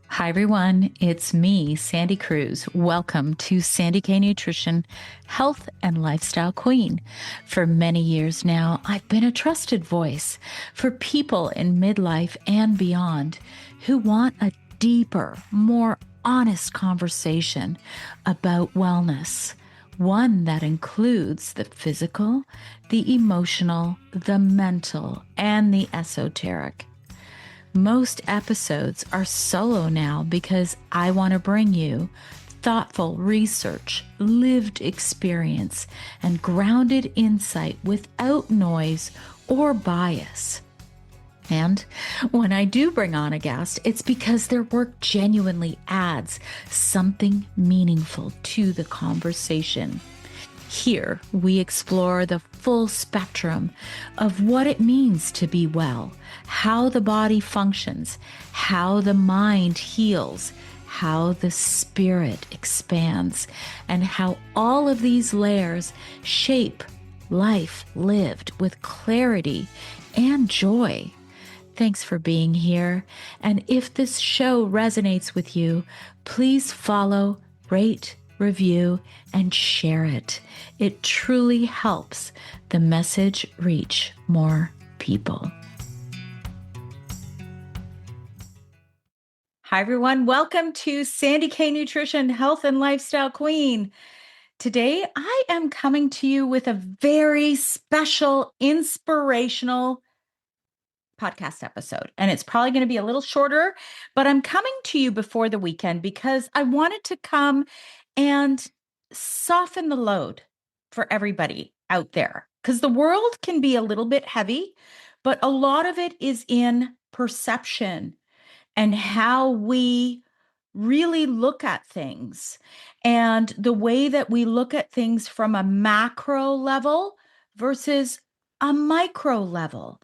Hi, everyone. It's me, Sandy Cruz. Welcome to Sandy K Nutrition, Health and Lifestyle Queen. For many years now, I've been a trusted voice for people in midlife and beyond who want a deeper, more honest conversation about wellness. One that includes the physical, the emotional, the mental, and the esoteric. Most episodes are solo now because I want to bring you thoughtful research, lived experience, and grounded insight without noise or bias. And when I do bring on a guest, it's because their work genuinely adds something meaningful to the conversation. Here, we explore the full spectrum of what it means to be well, how the body functions, how the mind heals, how the spirit expands, and how all of these layers shape life lived with clarity and joy. Thanks for being here. And if this show resonates with you, please follow, rate, review, and share it. It truly helps the message reach more people. Hi, everyone. Welcome to Sandy K Nutrition, Health and Lifestyle Queen. Today, I am coming to you with a very special, inspirational podcast episode. And it's probably going to be a little shorter, but I'm coming to you before the weekend because I wanted to come and soften the load for everybody out there. Because the world can be a little bit heavy, but a lot of it is in perception and how we really look at things and the way that we look at things from a macro level versus a micro level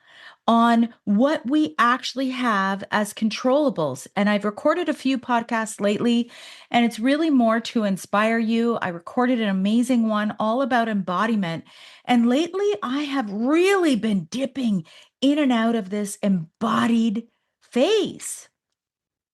on what we actually have as controllables. And I've recorded a few podcasts lately, and it's really more to inspire you. I recorded an amazing one all about embodiment. And lately, I have really been dipping in and out of this embodied phase.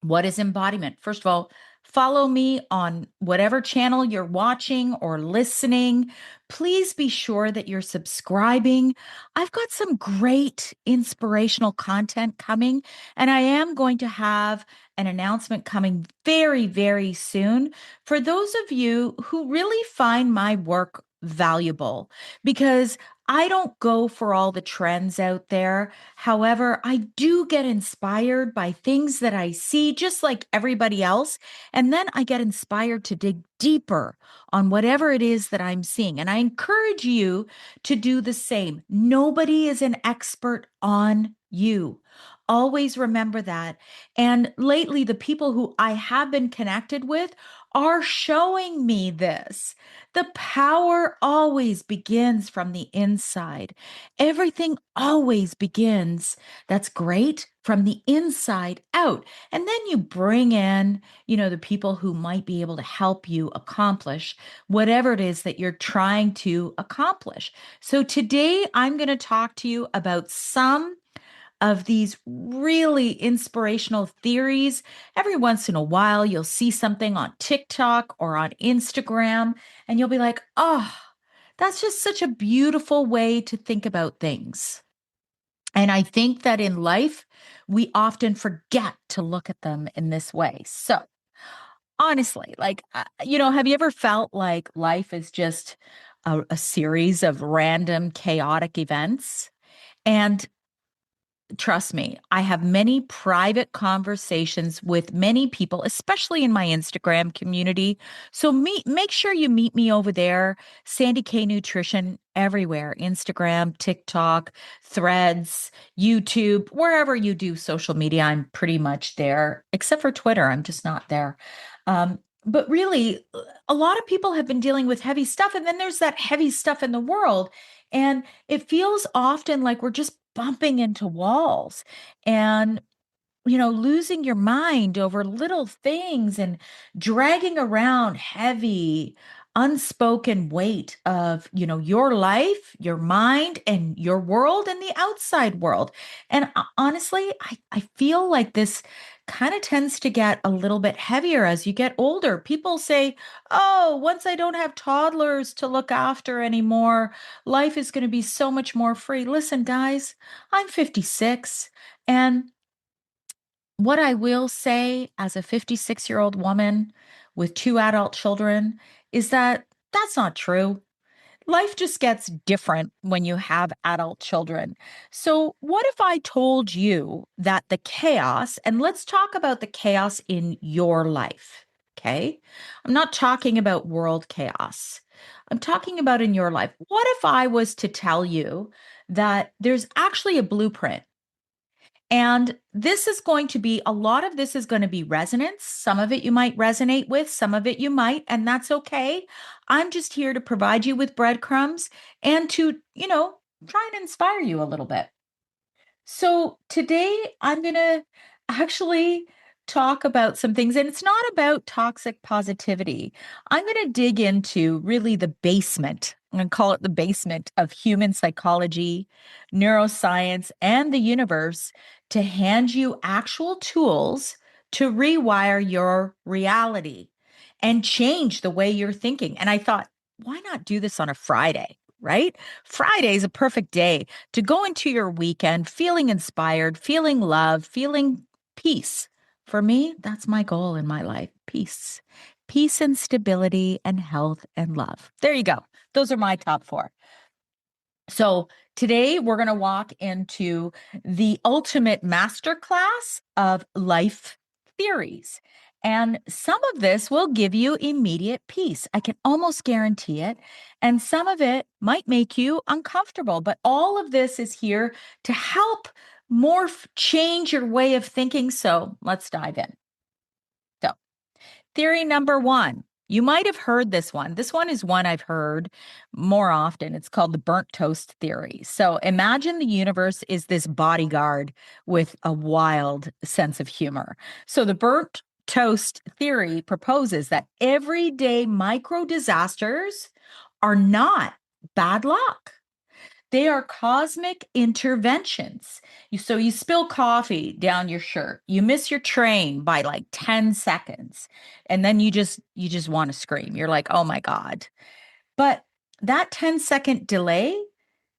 What is embodiment? First of all, follow me on whatever channel you're watching or listening. Please be sure that you're subscribing. I've got some great inspirational content coming, and I am going to have an announcement coming very, very soon for those of you who really find my work valuable, because I don't go for all the trends out there. However, I do get inspired by things that I see, just like everybody else. And then I get inspired to dig deeper on whatever it is that I'm seeing. And I encourage you to do the same. Nobody is an expert on you. Always remember that. And lately, the people who I have been connected with are showing me this. The power always begins from the inside. Everything always begins, that's great, from the inside out. And then you bring in, the people who might be able to help you accomplish whatever it is that you're trying to accomplish. So today I'm going to talk to you about some of these really inspirational theories. Every once in a while, you'll see something on TikTok or on Instagram, and you'll be like, oh, that's just such a beautiful way to think about things. And I think that in life, we often forget to look at them in this way. So, honestly, have you ever felt like life is just a series of random, chaotic events? And trust me, I have many private conversations with many people, especially in my Instagram community. So make sure you meet me over there, Sandy K Nutrition, everywhere, Instagram, TikTok, Threads, YouTube, wherever you do social media, I'm pretty much there, except for Twitter. I'm just not there. But really, a lot of people have been dealing with heavy stuff, and then there's that heavy stuff in the world. And it feels often like we're just bumping into walls and losing your mind over little things and dragging around heavy unspoken weight of your life, your mind, and your world and the outside world. And honestly, I feel like this kind of tends to get a little bit heavier as you get older. People say, oh, once I don't have toddlers to look after anymore, life is going to be so much more free. Listen, guys, I'm 56. And what I will say as a 56-year-old woman with two adult children is that that's not true. Life just gets different when you have adult children. So, what if I told you that the chaos, and let's talk about the chaos in your life, okay? I'm not talking about world chaos. I'm talking about in your life. What if I was to tell you that there's actually a blueprint? And this is going to be a lot of this is going to be resonance. Some of it you might resonate with, some of it you might, and that's okay. I'm just here to provide you with breadcrumbs and to, try and inspire you a little bit. So today I'm going to actually talk about some things, and it's not about toxic positivity. I'm going to dig into really the basement. I'm going to call it the basement of human psychology, neuroscience, and the universe to hand you actual tools to rewire your reality and change the way you're thinking. And I thought, why not do this on a Friday, right? Friday is a perfect day to go into your weekend feeling inspired, feeling love, feeling peace. For me, that's my goal in my life, peace. Peace and stability and health and love. There you go. Those are my top four. So today we're going to walk into the ultimate masterclass of life theories. And some of this will give you immediate peace. I can almost guarantee it. And some of it might make you uncomfortable, but all of this is here to help morph, change your way of thinking. So let's dive in. So theory number one, you might have heard this one. This one is one I've heard more often. It's called the burnt toast theory. So imagine the universe is this bodyguard with a wild sense of humor. So the burnt toast theory proposes that everyday micro disasters are not bad luck. They are cosmic interventions. So you spill coffee down your shirt. You miss your train by like 10 seconds. And then you just want to scream. You're like, "Oh my God." But that 10-second delay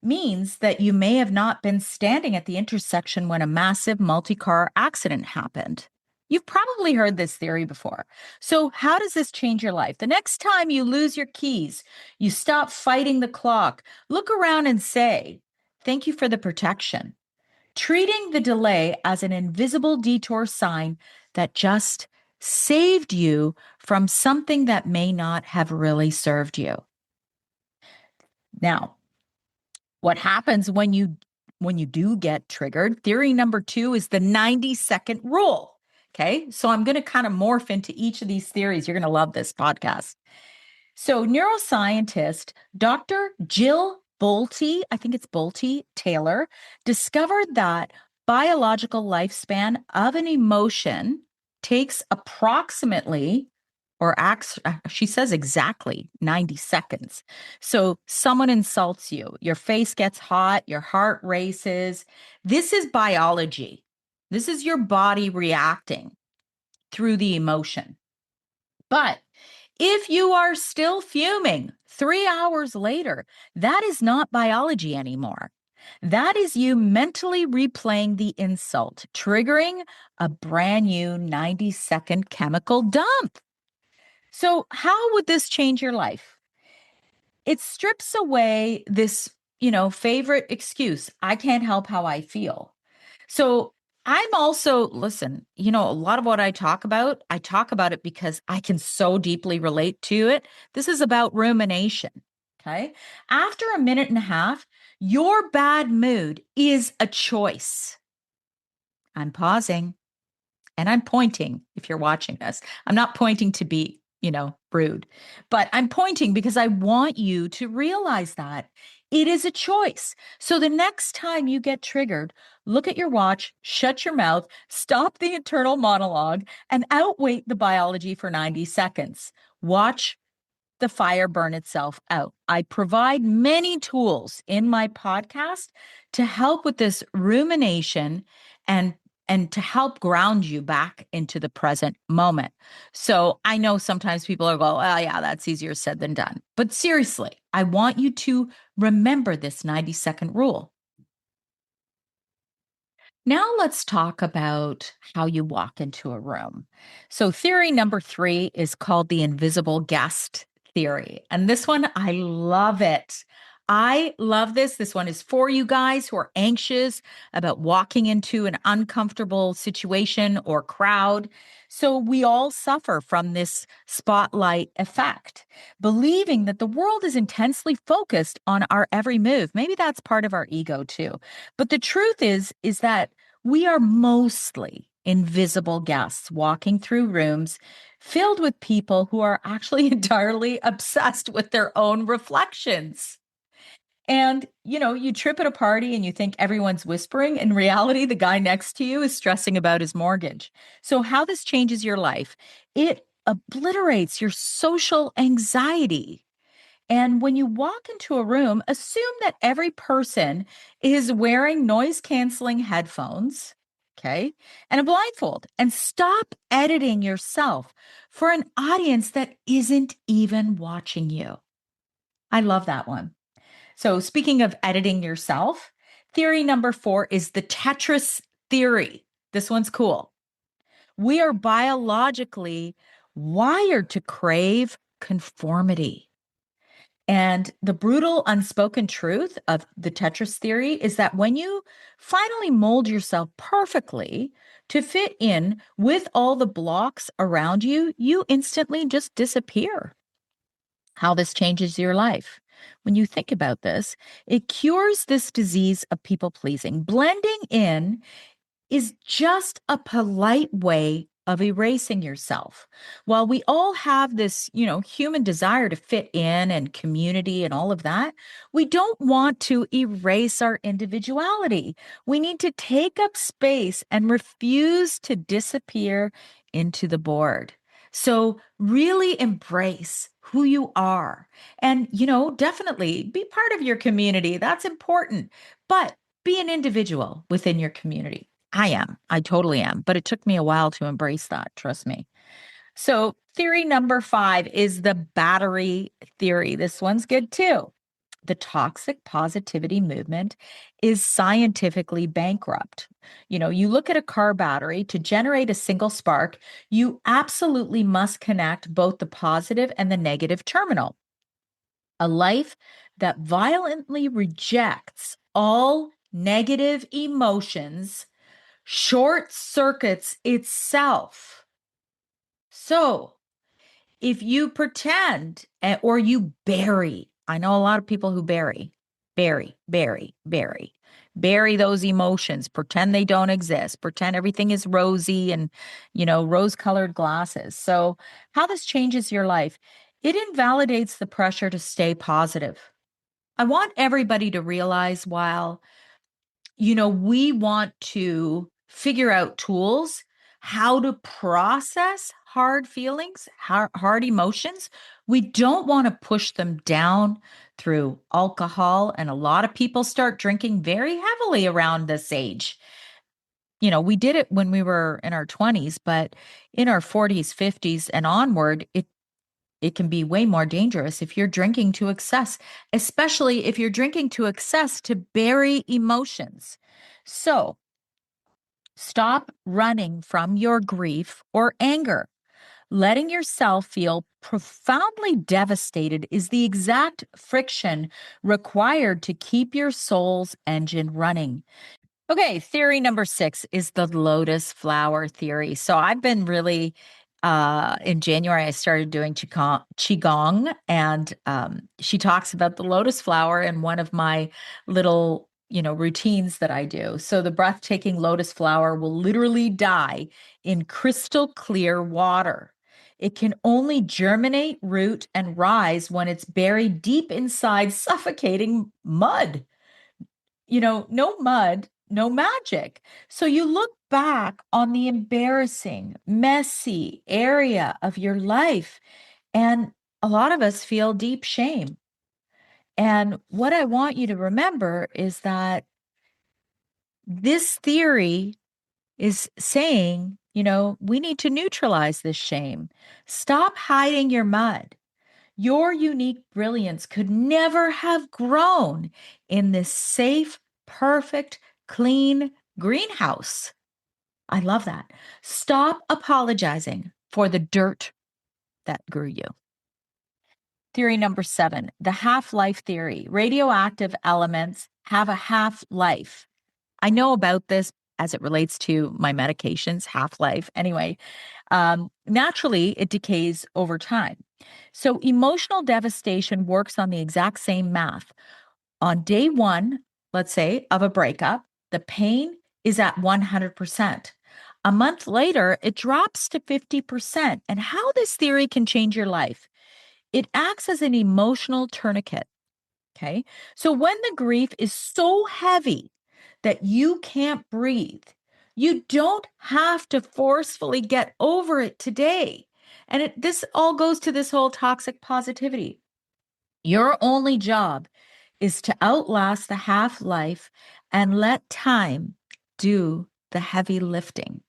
means that you may have not been standing at the intersection when a massive multi-car accident happened. You've probably heard this theory before. So, how does this change your life? The next time you lose your keys, you stop fighting the clock, look around and say, "Thank you for the protection." Treating the delay as an invisible detour sign that just saved you from something that may not have really served you. Now, what happens when you do get triggered? Theory number two is the 90-second rule. Okay. So I'm going to kind of morph into each of these theories. You're going to love this podcast. So, neuroscientist Dr. Jill Bolte, I think it's Bolte Taylor, discovered that biological lifespan of an emotion takes approximately, she says exactly 90 seconds. So, someone insults you, your face gets hot, your heart races. This is biology. This is your body reacting through the emotion. But if you are still fuming 3 hours later, that is not biology anymore. That is you mentally replaying the insult, triggering a brand new 90-second chemical dump. So, how would this change your life? It strips away this, favorite excuse. I can't help how I feel. So I'm also, listen, a lot of what I talk about it because I can so deeply relate to it. This is about rumination. Okay. After a minute and a half, your bad mood is a choice. I'm pausing and I'm pointing if you're watching this. I'm not pointing to be, rude, but I'm pointing because I want you to realize that it is a choice. So the next time you get triggered, look at your watch, shut your mouth, stop the internal monologue, and outwait the biology for 90 seconds. Watch the fire burn itself out. I provide many tools in my podcast to help with this rumination and and to help ground you back into the present moment. So I know sometimes people are going, oh, yeah, that's easier said than done. But seriously, I want you to remember this 90-second rule. Now let's talk about how you walk into a room. So, theory number 3 is called the invisible guest theory. And this one, I love it. I love this. This one is for you guys who are anxious about walking into an uncomfortable situation or crowd. So, we all suffer from this spotlight effect, believing that the world is intensely focused on our every move. Maybe that's part of our ego too. But the truth is that we are mostly invisible guests walking through rooms filled with people who are actually entirely obsessed with their own reflections. And, you trip at a party and you think everyone's whispering. In reality, the guy next to you is stressing about his mortgage. So, how this changes your life, it obliterates your social anxiety. And when you walk into a room, assume that every person is wearing noise canceling headphones, okay, and a blindfold, and stop editing yourself for an audience that isn't even watching you. I love that one. So, speaking of editing yourself, theory number 4 is the Tetris theory. This one's cool. We are biologically wired to crave conformity. And the brutal unspoken truth of the Tetris theory is that when you finally mold yourself perfectly to fit in with all the blocks around you, you instantly just disappear. How this changes your life. When you think about this, it cures this disease of people pleasing. Blending in is just a polite way of erasing yourself. While we all have this, human desire to fit in and community and all of that, we don't want to erase our individuality. We need to take up space and refuse to disappear into the board. So, really embrace who you are. And, definitely be part of your community. That's important. But be an individual within your community. I am. I totally am. But it took me a while to embrace that. Trust me. So, theory number 5 is the battery theory. This one's good too. The toxic positivity movement is scientifically bankrupt. You look at a car battery to generate a single spark, you absolutely must connect both the positive and the negative terminal. A life that violently rejects all negative emotions short circuits itself. So, if you pretend or you bury, I know a lot of people who bury those emotions, pretend they don't exist, pretend everything is rosy and, rose colored glasses. So, how this changes your life, it invalidates the pressure to stay positive. I want everybody to realize while we want to figure out tools how to process hard feelings, hard emotions. We don't want to push them down through alcohol. And a lot of people start drinking very heavily around this age. We did it when we were in our 20s, but in our 40s, 50s, and onward, it can be way more dangerous if you're drinking to excess, especially if you're drinking to excess to bury emotions. So stop running from your grief or anger. Letting yourself feel profoundly devastated is the exact friction required to keep your soul's engine running. Okay, theory number 6 is the lotus flower theory. So I've been really in January I started doing qigong, and she talks about the lotus flower in one of my little, routines that I do. So the breathtaking lotus flower will literally die in crystal clear water. It can only germinate, root, and rise when it's buried deep inside suffocating mud. No mud, no magic. So you look back on the embarrassing, messy area of your life, and a lot of us feel deep shame. And what I want you to remember is that this theory is saying, we need to neutralize this shame. Stop hiding your mud. Your unique brilliance could never have grown in this safe, perfect, clean greenhouse. I love that. Stop apologizing for the dirt that grew you. Theory number 7, the half-life theory. Radioactive elements have a half-life. I know about this as it relates to my medications, half-life. Anyway, naturally, it decays over time. So emotional devastation works on the exact same math. On day one, let's say, of a breakup, the pain is at 100%. A month later, it drops to 50%. And how this theory can change your life, it acts as an emotional tourniquet. Okay. So when the grief is so heavy that you can't breathe, you don't have to forcefully get over it today. And this all goes to this whole toxic positivity. Your only job is to outlast the half life and let time do the heavy lifting.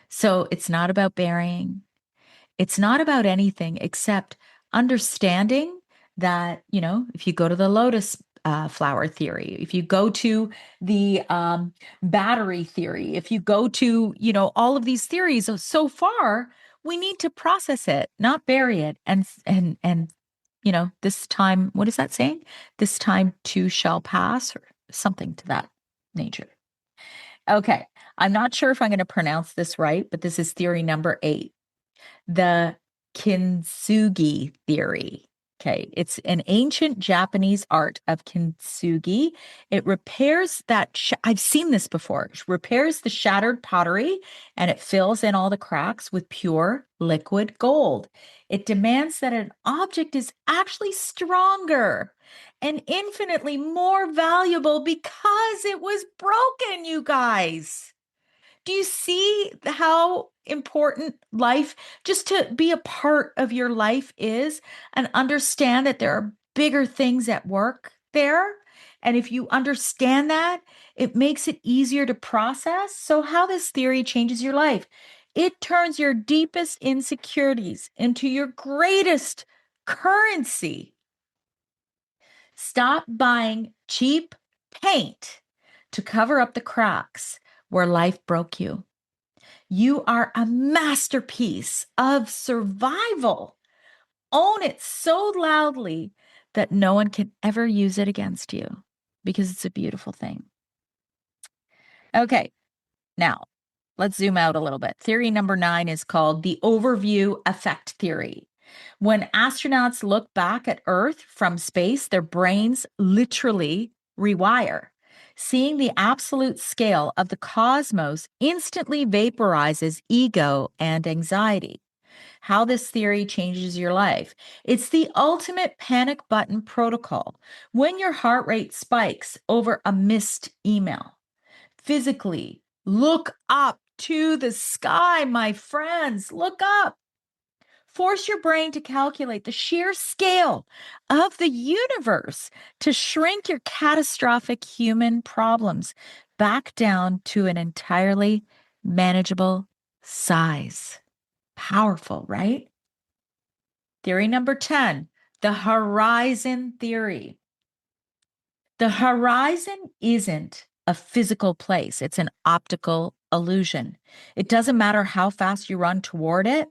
So it's not about burying, it's not about anything except understanding that, if you go to the lotus flower theory, if you go to the battery theory, if you go to, all of these theories, so far, we need to process it, not bury it. And, this time, what is that saying? This time too shall pass, or something to that nature. Okay. I'm not sure if I'm going to pronounce this right, but this is theory number 8, the kintsugi theory. Okay, it's an ancient Japanese art of kintsugi. It repairs that, I've seen this before, it repairs the shattered pottery and it fills in all the cracks with pure liquid gold. It demands that an object is actually stronger and infinitely more valuable because it was broken, you guys. Do you see how important life, just to be a part of your life is, and understand that there are bigger things at work there? And if you understand that, it makes it easier to process. So, how this theory changes your life, it turns your deepest insecurities into your greatest currency. Stop buying cheap paint to cover up the cracks where life broke you. You are a masterpiece of survival. Own it so loudly that no one can ever use it against you because it's a beautiful thing. Okay, now let's zoom out a little bit. Theory number 9 is called the overview effect theory. When astronauts look back at Earth from space, their brains literally rewire. Seeing the absolute scale of the cosmos instantly vaporizes ego and anxiety. How this theory changes your life. It's the ultimate panic button protocol. When your heart rate spikes over a missed email, physically look up to the sky, my friends. Look up. Force your brain to calculate the sheer scale of the universe to shrink your catastrophic human problems back down to an entirely manageable size. Powerful, right? Theory number 10, the horizon theory. The horizon isn't a physical place, it's an optical illusion. It doesn't matter how fast you run toward it,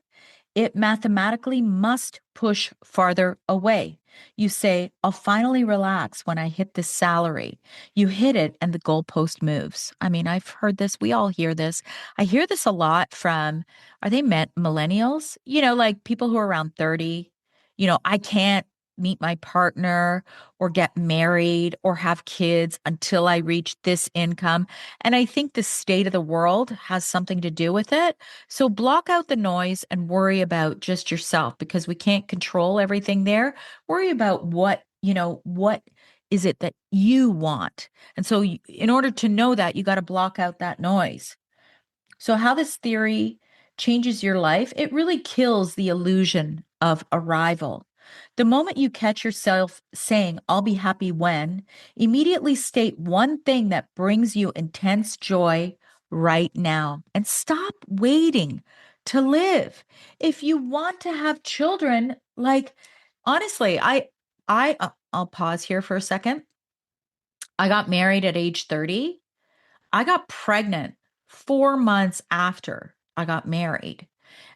it mathematically must push farther away. You say, I'll finally relax when I hit this salary. You hit it and the goalpost moves. I mean, I've heard this. We all hear this. I hear this a lot from, are they millennials? Like people who are around 30. I can't meet my partner or get married or have kids until I reach this income. And I think the state of the world has something to do with it. So block out the noise and worry about just yourself because we can't control everything there. Worry about what is it that you want? And so in order to know that, you got to block out that noise. So, how this theory changes your life, it really kills the illusion of arrival. The moment you catch yourself saying, I'll be happy when, immediately state one thing that brings you intense joy right now and stop waiting to live. If you want to have children, like honestly, I'll pause here for a second. I got married at age 30. I got pregnant 4 months after I got married.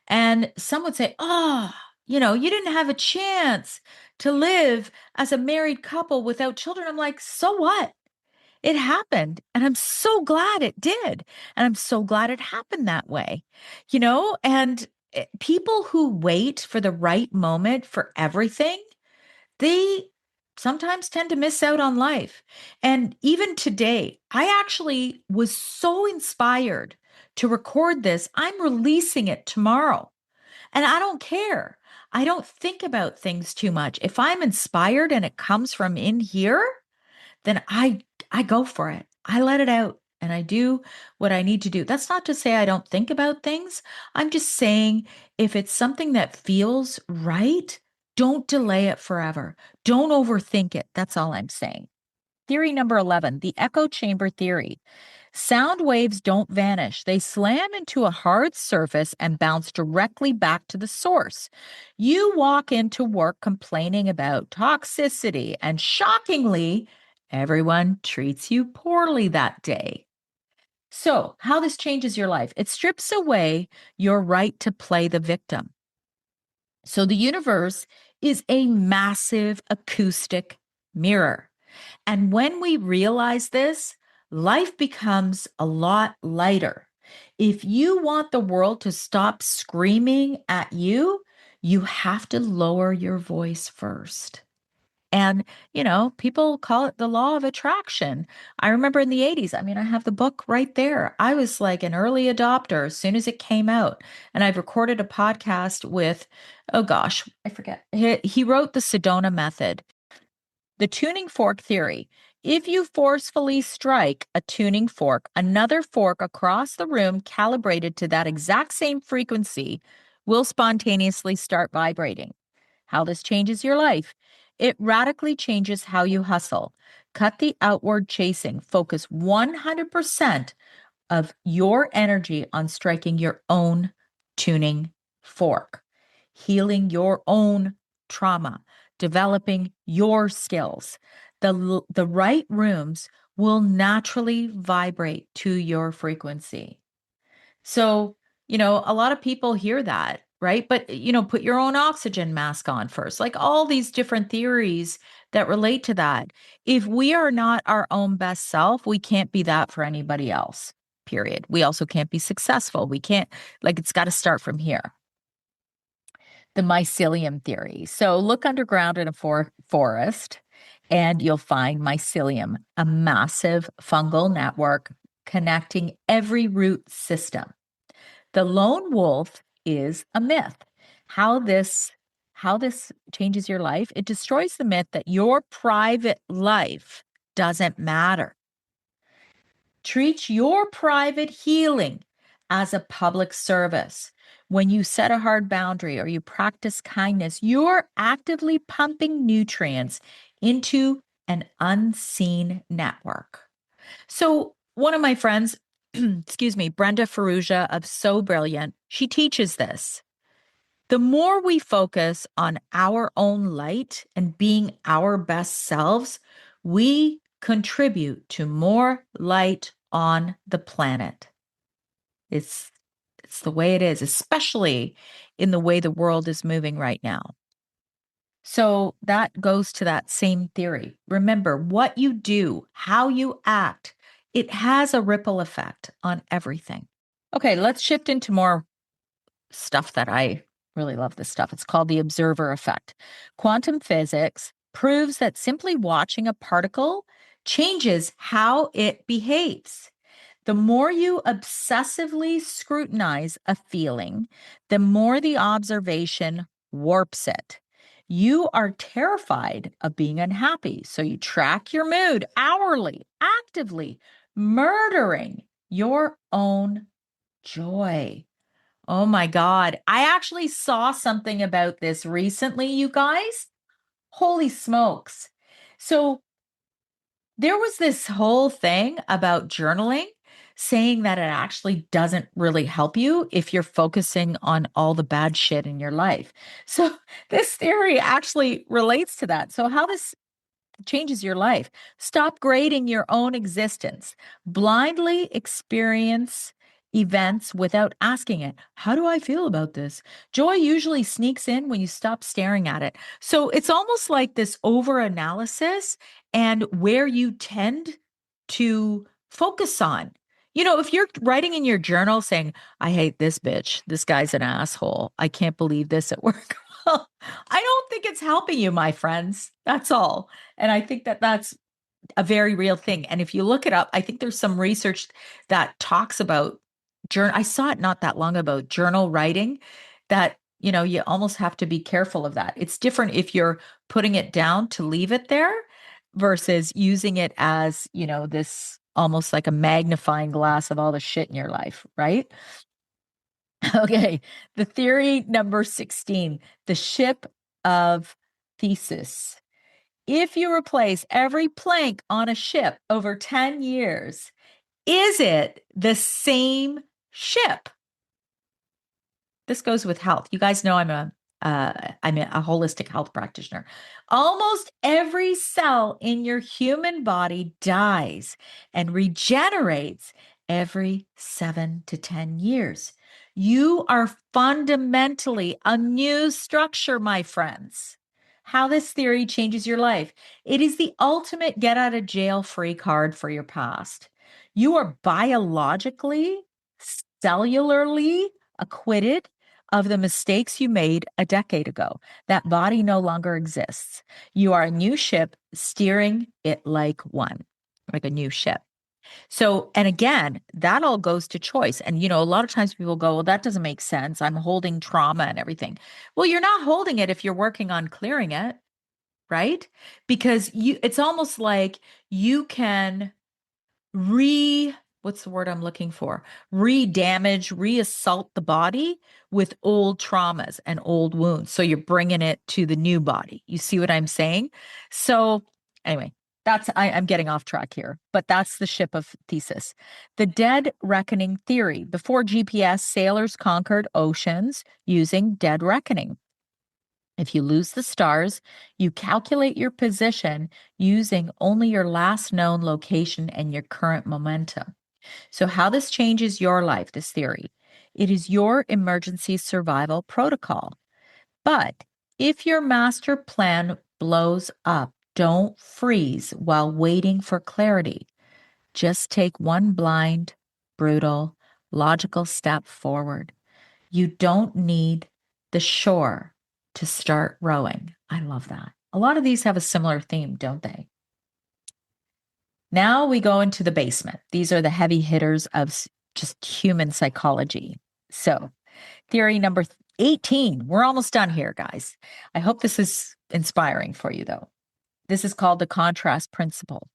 And some would say, "Oh, you didn't have a chance to live as a married couple without children." I'm like, "So what? It happened. And I'm so glad it did. And I'm so glad it happened that way." And people who wait for the right moment for everything, they sometimes tend to miss out on life. And even today, I actually was so inspired to record this. I'm releasing it tomorrow. And I don't care. I don't think about things too much. If I'm inspired and it comes from in here, then I go for it. I let it out and I do what I need to do. That's not to say I don't think about things. I'm just saying if it's something that feels right, don't delay it forever. Don't overthink it. That's all I'm saying. Theory number 11, the echo chamber theory. Sound waves don't vanish. They slam into a hard surface and bounce directly back to the source. You walk into work complaining about toxicity, and shockingly, everyone treats you poorly that day. So, how this changes your life? It strips away your right to play the victim. So, the universe is a massive acoustic mirror. And when we realize this, life becomes a lot lighter. If you want the world to stop screaming at you, you have to lower your voice first. And, people call it the law of attraction. I remember in the 80s, I mean, I have the book right there. I was like an early adopter as soon as it came out. And I've recorded a podcast with, oh gosh, I forget. He wrote the Sedona method. The tuning fork theory. If you forcefully strike a tuning fork, another fork across the room calibrated to that exact same frequency will spontaneously start vibrating. How this changes your life. It radically changes how you hustle. Cut the outward chasing. Focus 100% of your energy on striking your own tuning fork, healing your own trauma, developing your skills. The right rooms will naturally vibrate to your frequency. So, a lot of people hear that, right? But, put your own oxygen mask on first, like all these different theories that relate to that. If we are not our own best self, we can't be that for anybody else, period. We also can't be successful. We can't, like, it's got to start from here. The mycelium theory. So look underground in a forest and you'll find mycelium, a massive fungal network connecting every root system. The lone wolf is a myth. How this how this changes your life, it destroys the myth that your private life doesn't matter. Treat your private healing as a public service. When you set a hard boundary or you practice kindness, you're actively pumping nutrients into an unseen network. So, one of my friends, excuse me, Brenda Ferrugia of So Brilliant, she teaches this. The more we focus on our own light and being our best selves, we contribute to more light on the planet. It's it's the way it is, especially in the way the world is moving right now. So that goes to that same theory. Remember, what you do, how you act, it has a ripple effect on everything. Okay, let's shift into more stuff that I really love this stuff. It's called the observer effect. Quantum physics proves that simply watching a particle changes how it behaves. The more you obsessively scrutinize a feeling, the more the observation warps it. You are terrified of being unhappy, so you track your mood hourly, actively murdering your own joy. Oh my God. I actually saw something about this recently, you guys. Holy smokes. So there was this whole thing about journaling. saying that it actually doesn't really help you if you're focusing on all the bad shit in your life. So, this theory actually relates to that. So, how this changes your life. Stop grading your own existence. Blindly experience events without asking it, how do I feel about this? Joy usually sneaks in when you stop staring at it. So it's almost like this over analysis and where you tend to focus on. If you're writing in your journal saying, I hate this bitch, this guy's an asshole, I can't believe this at work. Well, I don't think it's helping you, my friends. That's all. And I think that that's a very real thing. And if you look it up, I think there's some research that talks about journal. I saw it not that long ago, journal writing, that, you almost have to be careful of that. It's different if you're putting it down to leave it there versus using it as, this almost like a magnifying glass of all the shit in your life, right? Okay. The theory number 16, the ship of Theseus. If you replace every plank on a ship over 10 years, is it the same ship? This goes with health. You guys know I'm a holistic health practitioner. Almost every cell in your human body dies and regenerates every 7 to 10 years. You are fundamentally a new structure, my friends. How this theory changes your life. It is the ultimate get out of jail free card for your past. You are biologically, cellularly acquitted of the mistakes you made a decade ago. That body no longer exists. You are a new ship steering it like one, like a new ship. So, and again, that all goes to choice. And, a lot of times people go, well, that doesn't make sense. I'm holding trauma and everything. Well, you're not holding it if you're working on clearing it, right? Because it's almost like you can what's the word I'm looking for? Re-damage, reassault the body with old traumas and old wounds. So you're bringing it to the new body. You see what I'm saying? So anyway, I'm getting off track here, but that's the ship of Theseus. The dead reckoning theory. Before GPS, sailors conquered oceans using dead reckoning. If you lose the stars, you calculate your position using only your last known location and your current momentum. So, how this changes your life, this theory, it is your emergency survival protocol. But if your master plan blows up, don't freeze while waiting for clarity. Just take one blind, brutal, logical step forward. You don't need the shore to start rowing. I love that. A lot of these have a similar theme, don't they? Now we go into the basement. These are the heavy hitters of just human psychology. So, theory number 18. We're almost done here, guys. I hope this is inspiring for you, though. This is called the contrast principle.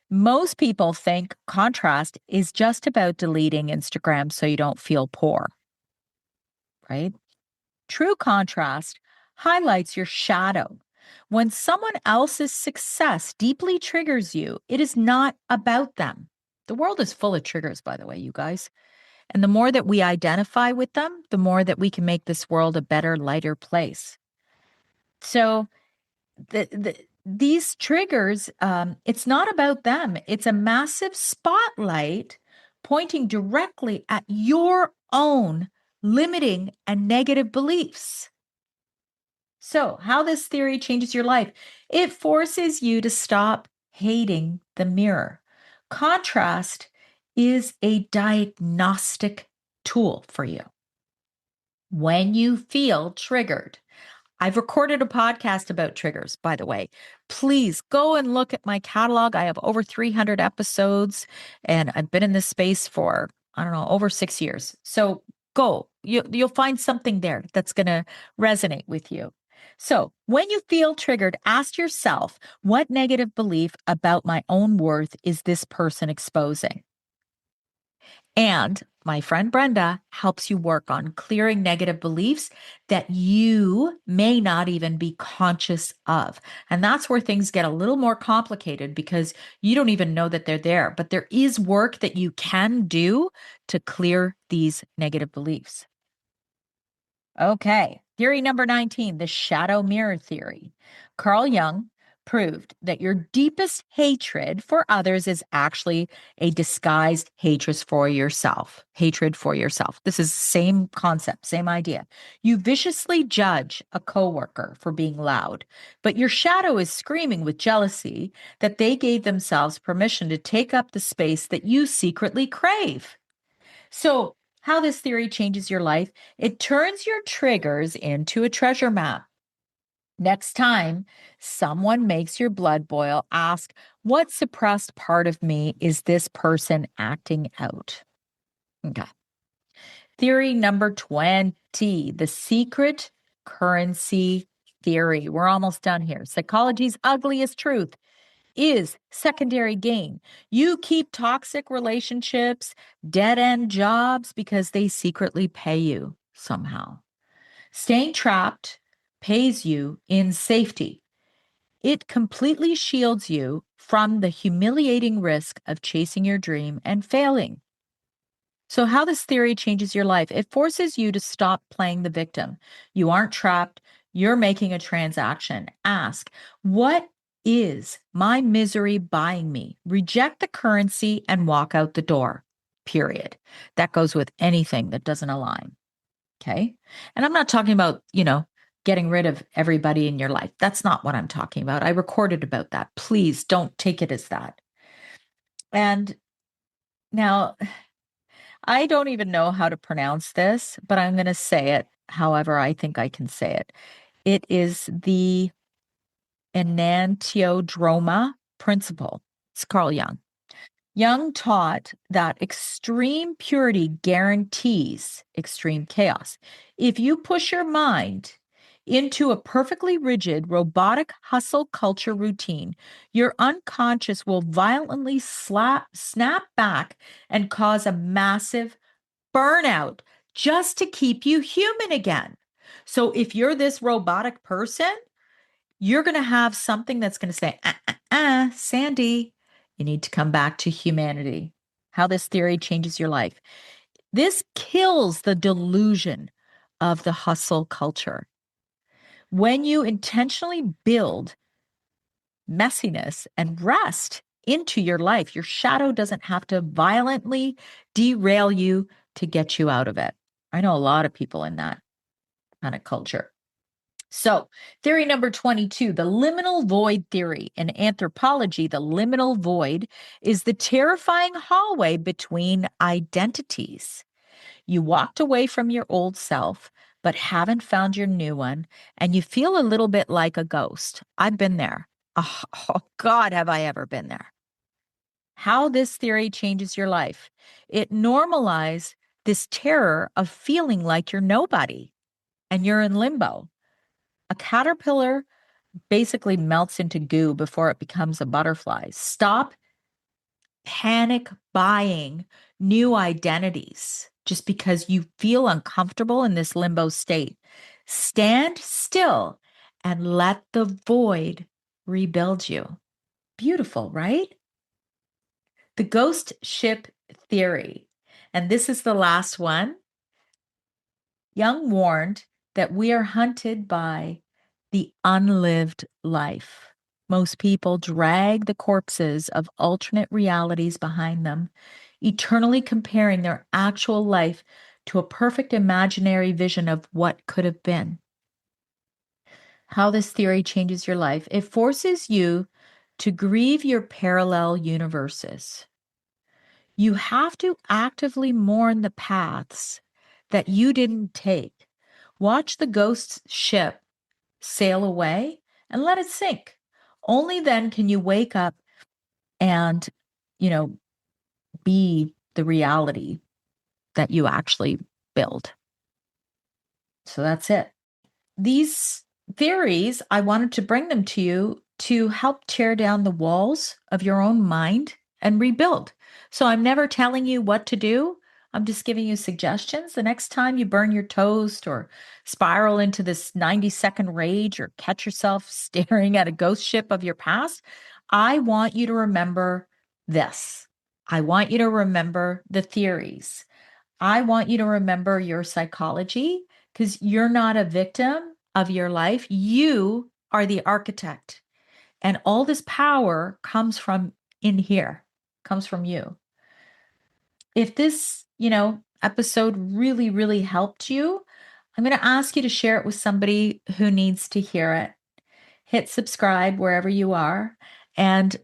Most people think contrast is just about deleting Instagram so you don't feel poor, right? True contrast highlights your shadow. When someone else's success deeply triggers you, it is not about them. The world is full of triggers, by the way, you guys. And the more that we identify with them, the more that we can make this world a better, lighter place. So these triggers, it's not about them. It's a massive spotlight pointing directly at your own limiting and negative beliefs. So, how this theory changes your life, it forces you to stop hating the mirror. Contrast is a diagnostic tool for you. When you feel triggered, I've recorded a podcast about triggers, by the way. Please go and look at my catalog. I have over 300 episodes and I've been in this space for, I don't know, over 6 years. So go. You'll find something there that's going to resonate with you. So when you feel triggered, ask yourself, what negative belief about my own worth is this person exposing? And my friend Brenda helps you work on clearing negative beliefs that you may not even be conscious of. And that's where things get a little more complicated because you don't even know that they're there. But there is work that you can do to clear these negative beliefs. Okay. Theory number 19, the shadow mirror theory. Carl Jung proved that your deepest hatred for others is actually a disguised hatred for yourself. Hatred for yourself. This is the same concept, same idea. You viciously judge a coworker for being loud, but your shadow is screaming with jealousy that they gave themselves permission to take up the space that you secretly crave. So, how this theory changes your life, it turns your triggers into a treasure map. Next time someone makes your blood boil, ask, what suppressed part of me is this person acting out? Okay. Theory number 20, the secret currency theory. We're almost done here. Psychology's ugliest truth is secondary gain. You keep toxic relationships, dead end jobs because they secretly pay you somehow. Staying trapped pays you in safety. It completely shields you from the humiliating risk of chasing your dream and failing. So, how this theory changes your life, it forces you to stop playing the victim. You aren't trapped, you're making a transaction. Ask, what is my misery buying me? Reject the currency and walk out the door, period. That goes with anything that doesn't align. Okay. And I'm not talking about, getting rid of everybody in your life. That's not what I'm talking about. I recorded about that. Please don't take it as that. And now, I don't even know how to pronounce this, but I'm going to say it however I think I can say it. It is the enantiodroma principle. It's Carl Jung. Jung taught that extreme purity guarantees extreme chaos. If you push your mind into a perfectly rigid, robotic hustle culture routine, your unconscious will violently snap back and cause a massive burnout just to keep you human again. So if you're this robotic person, you're going to have something that's going to say, Sandy, you need to come back to humanity. How this theory changes your life. This kills the delusion of the hustle culture. When you intentionally build messiness and rest into your life, your shadow doesn't have to violently derail you to get you out of it. I know a lot of people in that kind of culture. So, theory number 22, the liminal void theory. In anthropology, the liminal void is the terrifying hallway between identities. You walked away from your old self, but haven't found your new one, and you feel a little bit like a ghost. I've been there. Oh, God, have I ever been there. How this theory changes your life. It normalizes this terror of feeling like you're nobody and you're in limbo. A caterpillar basically melts into goo before it becomes a butterfly. Stop panic buying new identities just because you feel uncomfortable in this limbo state. Stand still and let the void rebuild you. Beautiful, right? The ghost ship theory. And this is the last one. Jung warned that we are hunted by the unlived life. Most people drag the corpses of alternate realities behind them, eternally comparing their actual life to a perfect imaginary vision of what could have been. How this theory changes your life. It forces you to grieve your parallel universes. You have to actively mourn the paths that you didn't take. Watch the ghost ship sail away and let it sink. Only then can you wake up and, you know, be the reality that you actually build. So that's it. These theories, I wanted to bring them to you to help tear down the walls of your own mind and rebuild. So I'm never telling you what to do. I'm just giving you suggestions. The next time you burn your toast or spiral into this 90-second rage or catch yourself staring at a ghost ship of your past, I want you to remember this. I want you to remember the theories. I want you to remember your psychology because you're not a victim of your life. You are the architect. And all this power comes from in here, comes from you. If this, episode really, really helped you, I'm going to ask you to share it with somebody who needs to hear it. Hit subscribe wherever you are. And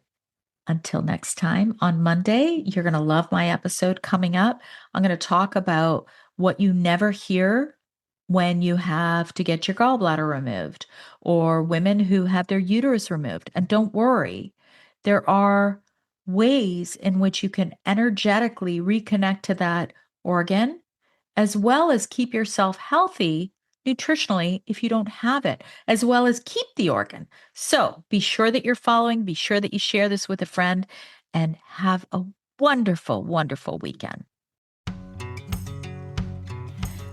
until next time, on Monday, you're going to love my episode coming up. I'm going to talk about what you never hear when you have to get your gallbladder removed or women who have their uterus removed. And don't worry, there are ways in which you can energetically reconnect to that organ, as well as keep yourself healthy nutritionally if you don't have it, as well as keep the organ. So be sure that you're following, be sure that you share this with a friend, and have a wonderful, wonderful weekend.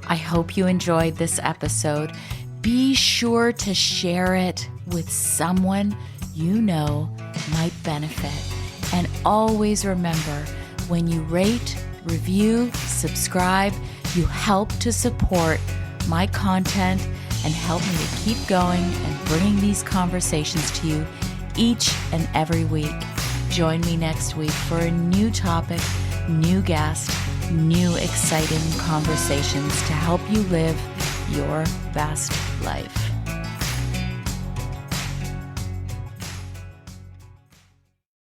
I hope you enjoyed this episode. Be sure to share it with someone you know might benefit. And always remember, when you rate, review, subscribe, you help to support my content and help me to keep going and bringing these conversations to you each and every week. Join me next week for a new topic, new guest, new exciting conversations to help you live your best life.